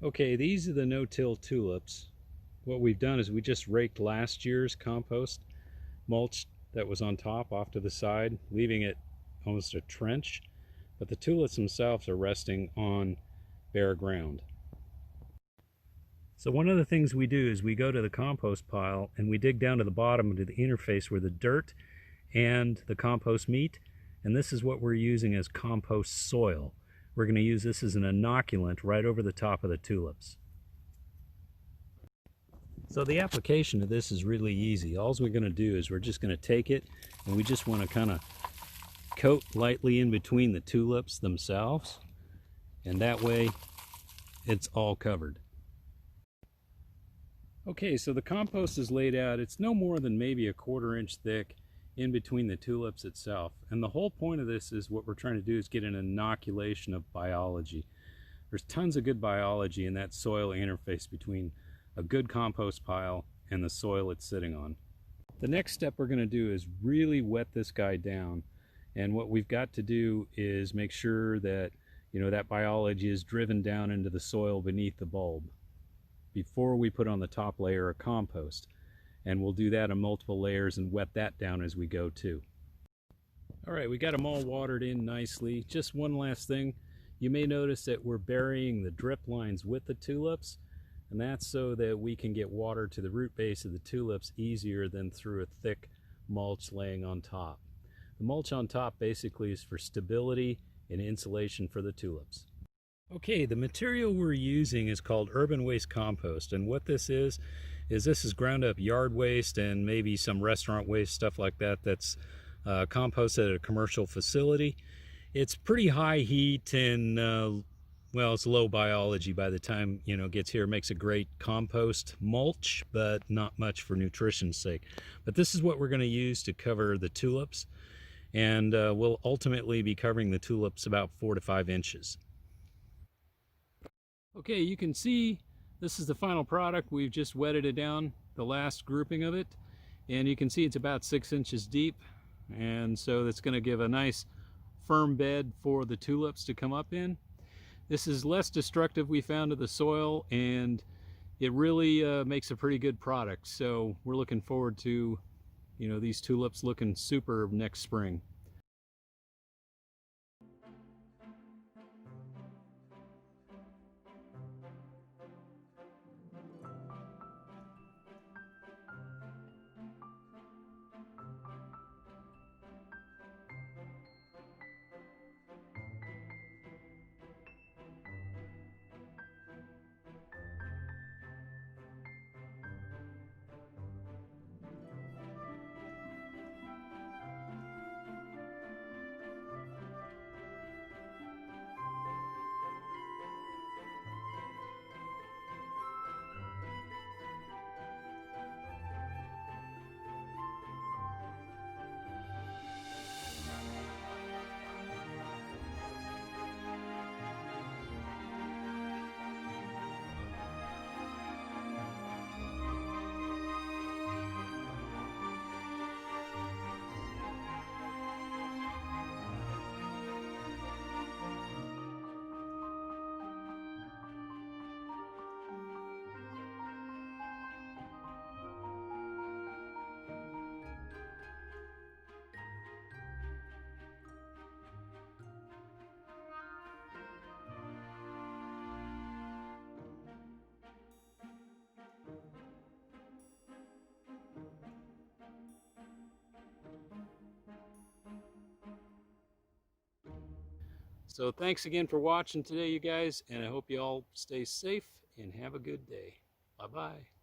Okay, these are the no-till tulips. What we've done is we just raked last year's compost mulch that was on top off to the side, leaving it almost a trench, but the tulips themselves are resting on bare ground. So one of the things we do is we go to the compost pile and we dig down to the bottom to the interface where the dirt and the compost meet, and this is what we're using as compost soil. We're going to use this as an inoculant right over the top of the tulips. So the application of this is really easy. All we're going to do is we're just going to take it and we just want to kind of coat lightly in between the tulips themselves, and that way it's all covered. Okay, so the compost is laid out. It's no more than maybe a 1/4 inch thick in between the tulips itself. And the whole point of this is what we're trying to do is get an inoculation of biology. There's tons of good biology in that soil interface between a good compost pile and the soil it's sitting on. The next step we're going to do is really wet this guy down. And what we've got to do is make sure that, that biology is driven down into the soil beneath the bulb before we put on the top layer of compost. And we'll do that in multiple layers and wet that down as we go too. All right, we got them all watered in nicely. Just one last thing. You may notice that we're burying the drip lines with the tulips, and that's so that we can get water to the root base of the tulips easier than through a thick mulch laying on top. The mulch on top basically is for stability and insulation for the tulips. Okay, the material we're using is called urban waste compost, and what this is this is ground up yard waste and maybe some restaurant waste, stuff like that, that's composted at a commercial facility. It's pretty high heat and well, it's low biology by the time it gets here. It makes a great compost mulch, but not much for nutrition's sake. But this is what we're going to use to cover the tulips, and we'll ultimately be covering the tulips about 4 to 5 inches. Okay, you can see this is the final product. We've just wetted it down, the last grouping of it, and you can see it's about 6 inches deep, and so that's going to give a nice firm bed for the tulips to come up in. This is less destructive, we found, of the soil, and it really makes a pretty good product. So we're looking forward to these tulips looking superb next spring. So thanks again for watching today, you guys, and I hope you all stay safe and have a good day. Bye-bye.